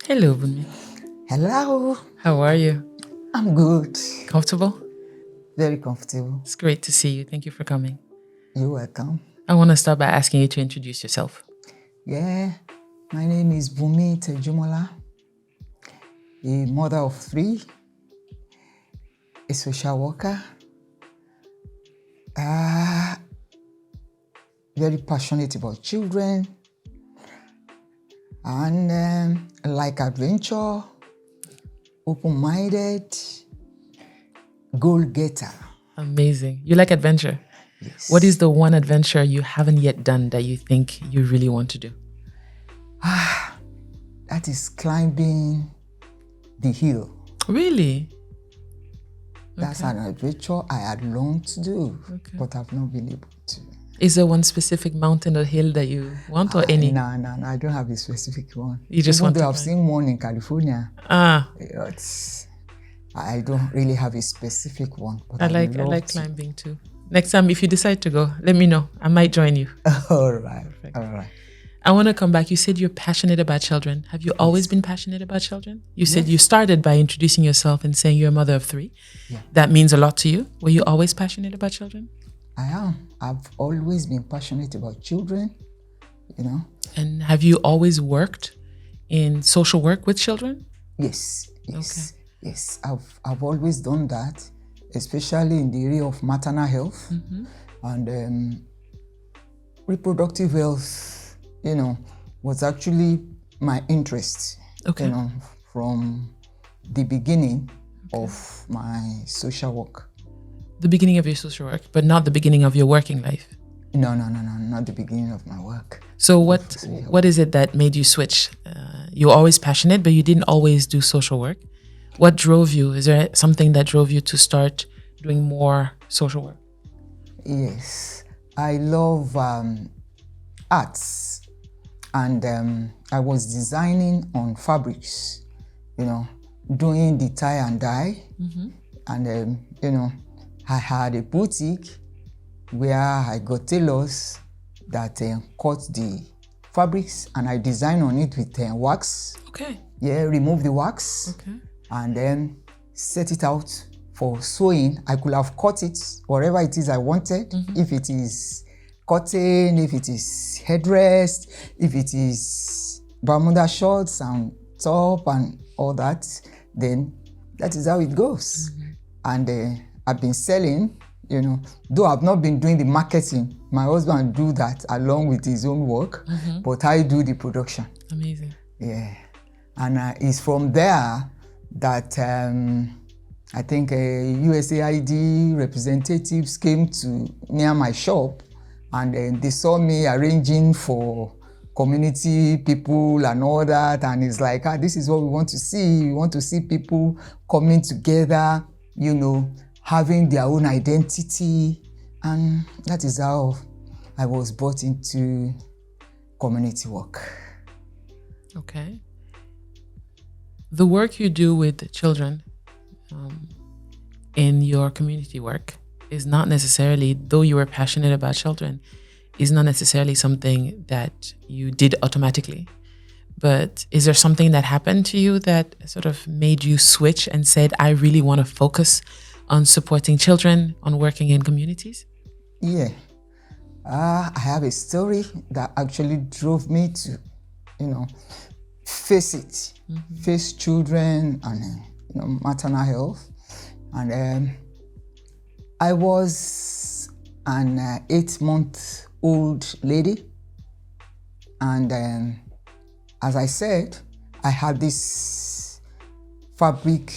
Hello, Bunmi. Hello. How are you? I'm good. Comfortable? Very comfortable. It's great to see you. Thank you for coming. You're welcome. I want to start by asking you to introduce yourself. Yeah, my name is Olubunmi Tejumola, a mother of 3, a social worker, very passionate about children, and like adventure, open-minded, goal-getter. Amazing. You like adventure? Yes. What is the one adventure you haven't yet done that you think you really want to do? That is climbing the hill. Really? That's an adventure I had longed to do, but I've not been able to. Is there one specific mountain or hill that you want, or any? No, I don't have a specific one. You just want to I've seen one in California. I don't really have a specific one. But I like climbing too. Next time, if you decide to go, let me know. I might join you. All right. Perfect. All right. I want to come back. You said you're passionate about children. Have you always been passionate about children? You said you started by introducing yourself and saying you're a mother of 3. Yeah. That means a lot to you. Were you always passionate about children? I am. I've always been passionate about children, you know. And have you always worked in social work with children? Yes. Yes. I've always done that, especially in the area of maternal health and reproductive health, you know, was actually my interest, you know, from the beginning of my social work. The beginning of your social work, but not the beginning of your working life? No, not the beginning of my work. So what is it that made you switch? You were always passionate, but you didn't always do social work. What drove you? Is there something that drove you to start doing more social work? Yes, I love arts, and I was designing on fabrics, you know, doing the tie and dye, and you know, I had a boutique where I got tailors that cut the fabrics, and I designed on it with wax. Yeah, remove the wax. And then set it out for sewing. I could have cut it, whatever it is I wanted. If it is cotton, if it is headrest, if it is Bermuda shorts and top and all that, then that is how it goes. And I've been selling, you know, though I've not been doing the marketing. My husband do that along with his own work, but I do the production. Amazing. Yeah, and it's from there that I think USAID representatives came to near my shop, and they saw me arranging for community people and all that, and it's like, this is what we want to see. We want to see people coming together, you know, having their own identity, and that is how I was brought into community work. Okay. The work you do with children in your community work is not necessarily, though you were passionate about children, is not necessarily something that you did automatically. But is there something that happened to you that sort of made you switch and said, I really want to focus on supporting children, on working in communities? Yeah. I have a story that actually drove me to, you know, face it, face children and you know, maternal health. And I was an 8-month-old lady, and as I said, I had this fabric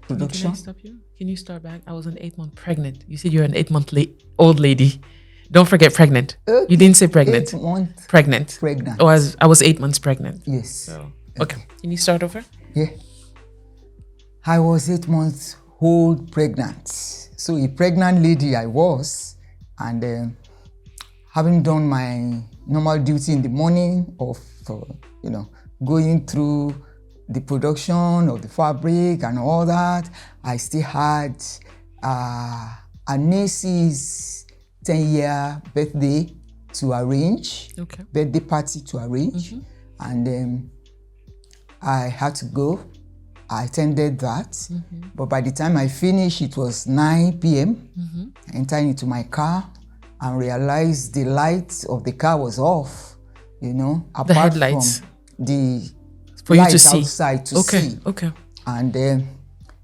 production. Can I stop you? Can you start back? I was an 8-month pregnant. You said you're an 8-month-old lady. Don't forget pregnant. You didn't say pregnant. 8 months pregnant. Pregnant. I was 8 months pregnant. Yes. So, okay. Can you start over? Yeah. I was 8 months old pregnant. So a pregnant lady I was, and having done my normal duty in the morning of, you know, going through the production of the fabric and all that, I still had a niece's 10-year birthday to arrange, birthday party to arrange, and I had to go. I attended that. But by the time I finished, it was 9 p.m. I entered into my car and realized the light of the car was off, apart the headlights. from the For you to lights see. outside to see. Okay. And then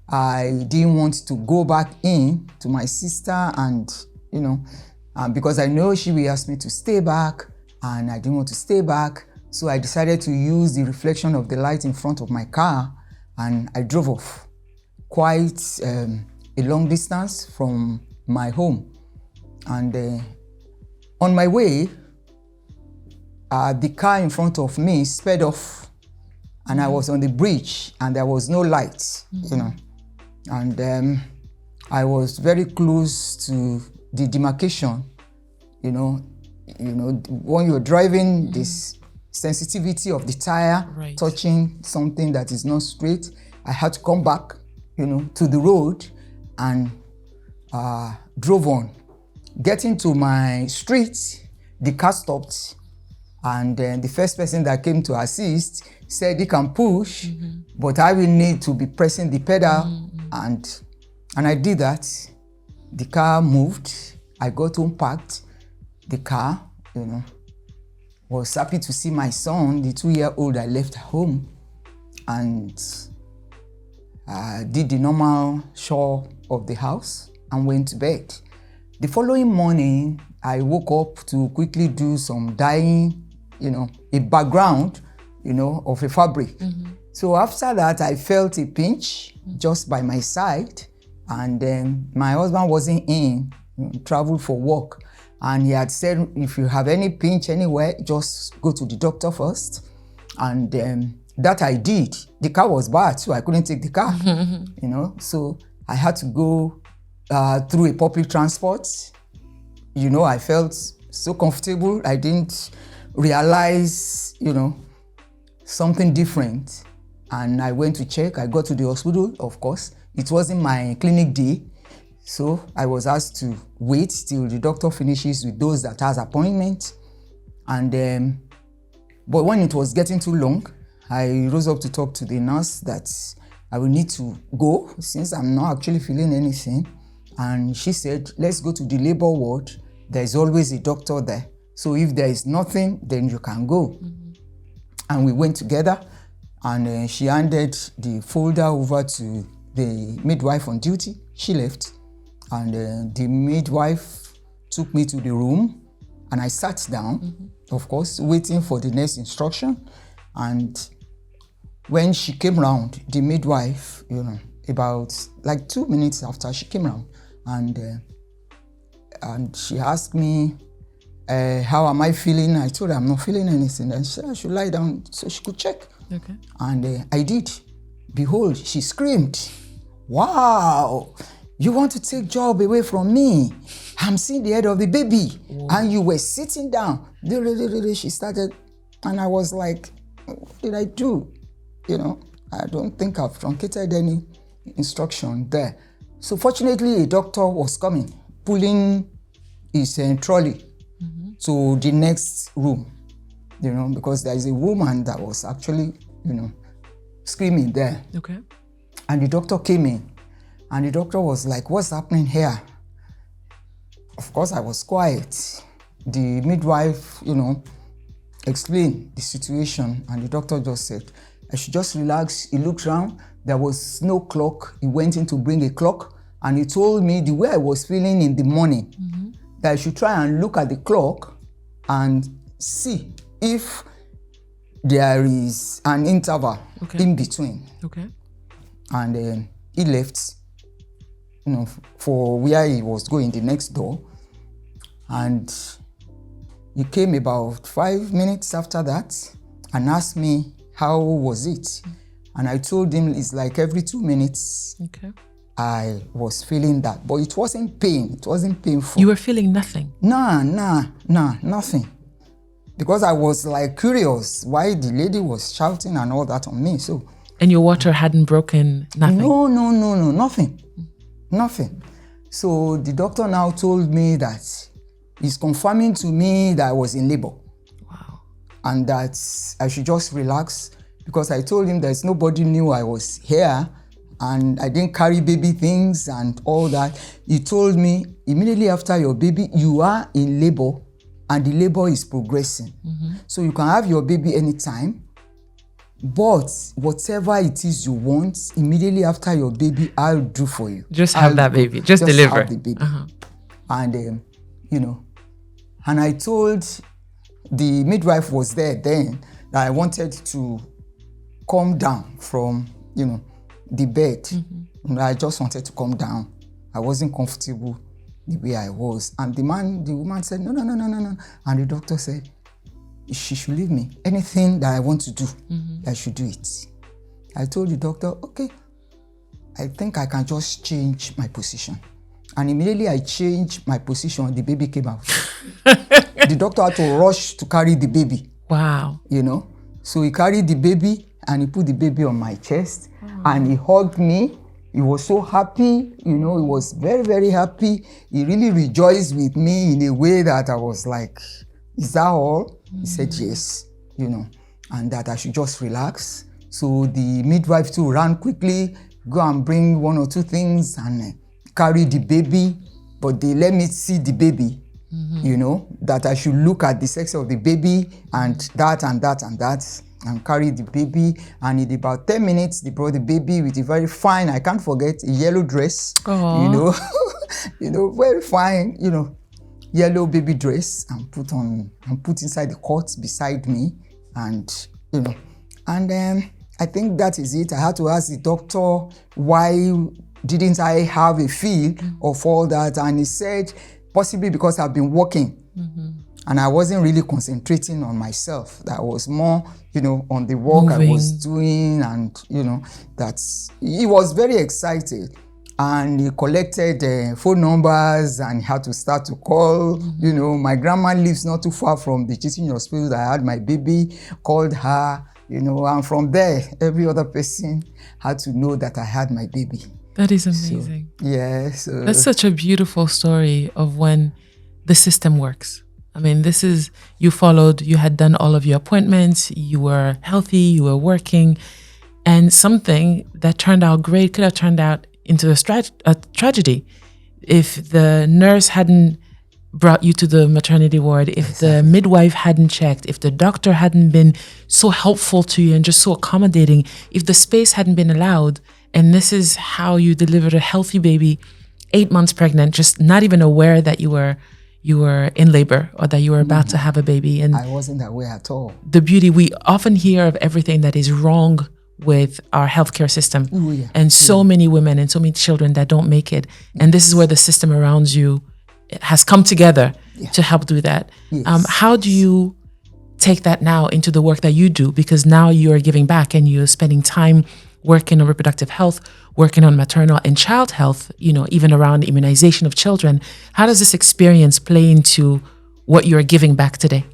I didn't want to go back in to my sister and, because I know she will ask me to stay back and I didn't want to stay back. So I decided to use the reflection of the light in front of my car and I drove off quite a long distance from my home. And on my way, the car in front of me sped off and I was on the bridge and there was no light, And I was very close to the demarcation, when you're driving, this sensitivity of the tire touching something that is not straight. I had to come back, to the road and drove on. Getting to my street, the car stopped and the first person that came to assist said he can push, but I will need to be pressing the pedal and I did that. The car moved. I got home, parked the car, was happy to see my son, the 2-year-old I left home, and did the normal chore of the house and went to bed. The following morning, I woke up to quickly do some dyeing, a background, of a fabric. So after that, I felt a pinch just by my side, and then my husband wasn't in, traveled for work. And he had said, if you have any pinch anywhere, just go to the doctor first. And that I did. The car was bad, so I couldn't take the car, So I had to go through a public transport. I felt so comfortable. I didn't realize, something different. And I went to check. I got to the hospital, of course. It wasn't my clinic day. So I was asked to wait till the doctor finishes with those that has appointment. And but when it was getting too long, I rose up to talk to the nurse that I will need to go since I'm not actually feeling anything. And she said, let's go to the labor ward. There's always a doctor there. So if there is nothing, then you can go. And we went together and she handed the folder over to the midwife on duty. She left. And the midwife took me to the room and I sat down, of course, waiting for the next instruction. And when she came round, the midwife, about like 2 minutes after she came round, and she asked me, how am I feeling? I told her I'm not feeling anything. And she said I should lie down so she could check. Okay. And I did. Behold, she screamed, wow! You want to take job away from me? I'm seeing the head of the baby. Whoa. And you were sitting down. She started, and I was like, what did I do? I don't think I've truncated any instruction there. So fortunately, a doctor was coming, pulling his trolley to the next room, because there is a woman that was actually, screaming there. Okay. And the doctor came in. And the doctor was like, what's happening here? Of course, I was quiet. The midwife, explained the situation. And the doctor just said, I should just relax. He looked around. There was no clock. He went in to bring a clock. And he told me the way I was feeling in the morning, that I should try and look at the clock and see if there is an interval in between. Okay. And he left. For where he was going, the next door. And he came about 5 minutes after that and asked me, how was it? And I told him it's like every 2 minutes. Okay. I was feeling that, but it wasn't pain. It wasn't painful. You were feeling nothing? Nah, nothing. Because I was like curious why the lady was shouting and all that on me. So. And your water hadn't broken? Nothing? No, nothing. So the doctor now told me that he's confirming to me that I was in labor. Wow. And that I should just relax. because I told him that nobody knew I was here and I didn't carry baby things and all that. He told me, immediately after your baby, you are in labor and the labor is progressing. So you can have your baby anytime, but whatever it is you want, immediately after your baby, I'll do for you. Just have that baby. Just deliver. Have the baby. And, you know, and I told the midwife was there then that I wanted to come down from, you know, the bed. I just wanted to come down. I wasn't comfortable the way I was. And the woman said, no. And the doctor said, she should leave me. Anything that I want to do, I should do it. I told the doctor, okay, I think I can just change my position. And immediately I changed my position, the baby came out. The doctor had to rush to carry the baby. Wow. You know, so he carried the baby and he put the baby on my chest and he hugged me. He was so happy, you know, he was very, very happy. He really rejoiced with me in a way that I was like, is that all? He said yes, you know, and that I should just relax. So the midwife too ran quickly, go and bring 1 or 2 things and carry the baby, but they let me see the baby, you know, that I should look at the sex of the baby and that and that and that, and carry the baby. And in about 10 minutes, they brought the baby with a very fine, I can't forget, a yellow dress, you know, you know, very fine, you know, yellow baby dress, and put inside the cot beside me, and you know, and I think that is it. I had to ask the doctor why didn't I have a feel of all that, and he said possibly because I've been working and I wasn't really concentrating on myself. That was more, you know, on the work I was doing, and you know, he was very excited. And he collected phone numbers and he had to start to call. You know, my grandma lives not too far from the teaching hospital that I had my baby, called her, you know, and from there, every other person had to know that I had my baby. That is amazing. So, yes. That's such a beautiful story of when the system works. I mean, you had done all of your appointments, you were healthy, you were working, and something that turned out great could have turned out into a tragedy if the nurse hadn't brought you to the maternity ward, if the midwife hadn't checked, if the doctor hadn't been so helpful to you and just so accommodating, if the space hadn't been allowed, and this is how you delivered a healthy baby, 8 months pregnant, just not even aware that you were in labor or that you were about to have a baby. And I wasn't aware at all. The beauty, we often hear of everything that is wrong with our healthcare system, and so many women and so many children that don't make it. And this is where the system around you has come together to help do that. How do you take that now into the work that you do? Because now you're giving back and you're spending time working on reproductive health, working on maternal and child health, you know, even around immunization of children. How does this experience play into what you're giving back today?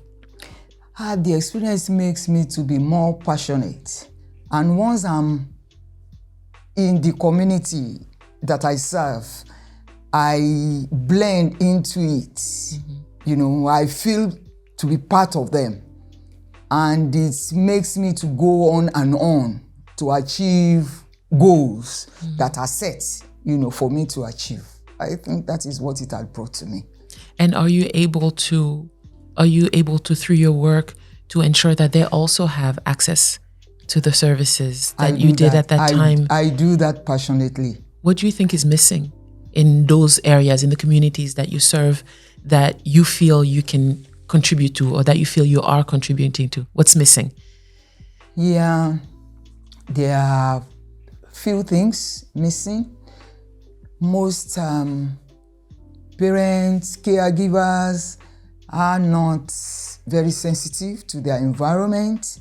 The experience makes me to be more passionate. And once I'm in the community that I serve, I blend into it. You know, I feel to be part of them. And it makes me to go on to achieve goals that are set, you know, for me to achieve. I think that is what it had brought to me. And are you able to, through your work, to ensure that they also have access to the services that you did at that time? I do that passionately. What do you think is missing in those areas, in the communities that you serve, that you feel you can contribute to, or that you feel you are contributing to? What's missing? Yeah, there are few things missing. Most parents, caregivers are not very sensitive to their environment,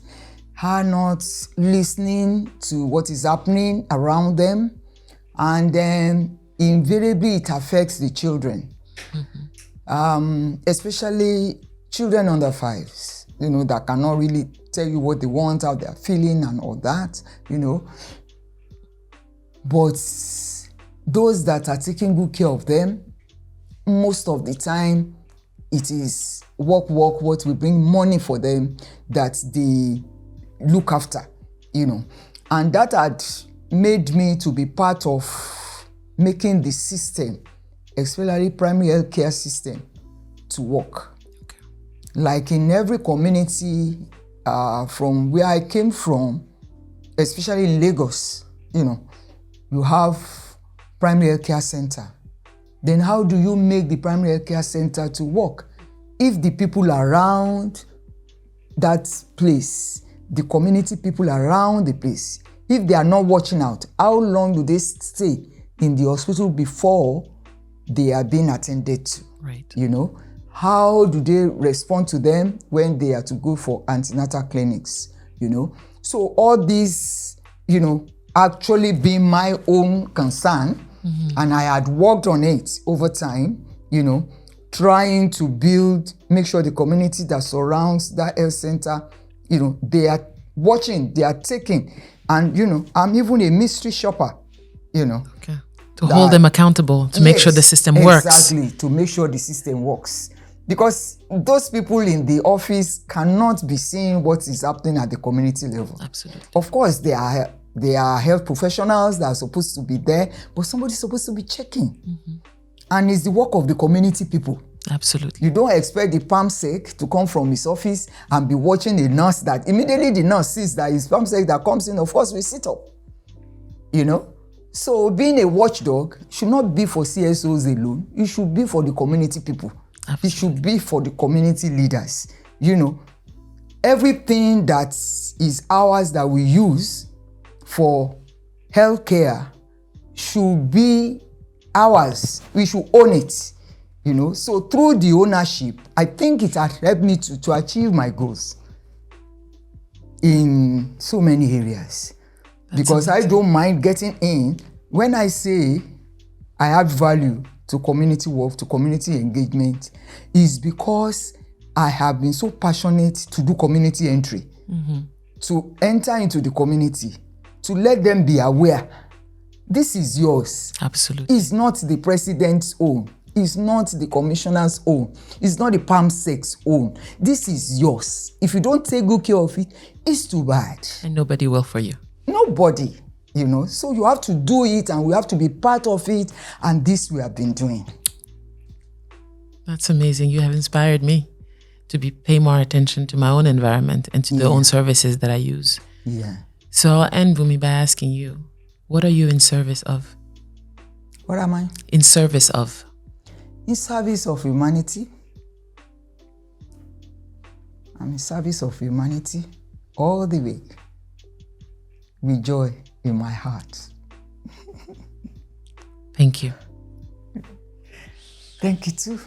are not listening to what is happening around them, and then invariably it affects the children, especially children under 5s, you know, that cannot really tell you what they want, how they're feeling and all that, you know. But those that are taking good care of them, most of the time, it is work, what will bring money for them that they look after. and that had made me to be part of making the system, especially primary health care system, to work. Okay. Like in every community from where I came from, especially in Lagos, you have primary health care center. Then how do you make the primary health care center to work? If the people around that place, the community people around the place, if they are not watching out, how long do they stay in the hospital before they are being attended to? Right. How do they respond to them when they are to go for antenatal clinics? So all these, actually being my own concern, and I had worked on it over time, trying to make sure the community that surrounds that health center, they are watching, they are taking, and I'm even a mystery shopper, Okay. To hold them accountable, to make sure the system works. Exactly, to make sure the system works. Because those people in the office cannot be seeing what is happening at the community level. Absolutely. Of course, they are health professionals that are supposed to be there, but somebody's supposed to be checking. And it's the work of the community people. Absolutely. You don't expect the PAMSEC to come from his office and be watching a nurse that immediately the nurse sees that it's PAMSEC that comes in, of course we sit up. So being a watchdog should not be for CSOs alone. It should be for the community people. Absolutely. It should be for the community leaders. Everything that is ours that we use for healthcare should be ours. We should own it. So through the ownership, I think it has helped me to achieve my goals in so many areas. Because I don't mind getting in. When I say I add value to community work, to community engagement, is because I have been so passionate to do community entry, to enter into the community, to let them be aware. This is yours. Absolutely. It's not the president's own. It's not the commissioner's own. It's not the PAMSEC's own. This is yours. If you don't take good care of it, it's too bad. And nobody will for you. Nobody, So you have to do it, and we have to be part of it. And this we have been doing. That's amazing. You have inspired me to pay more attention to my own environment and to the own services that I use. Yeah. So I'll end, Bumi, by asking you, what are you in service of? What am I? In service of. In service of humanity. I'm in service of humanity all the way, with joy in my heart. Thank you. Thank you too.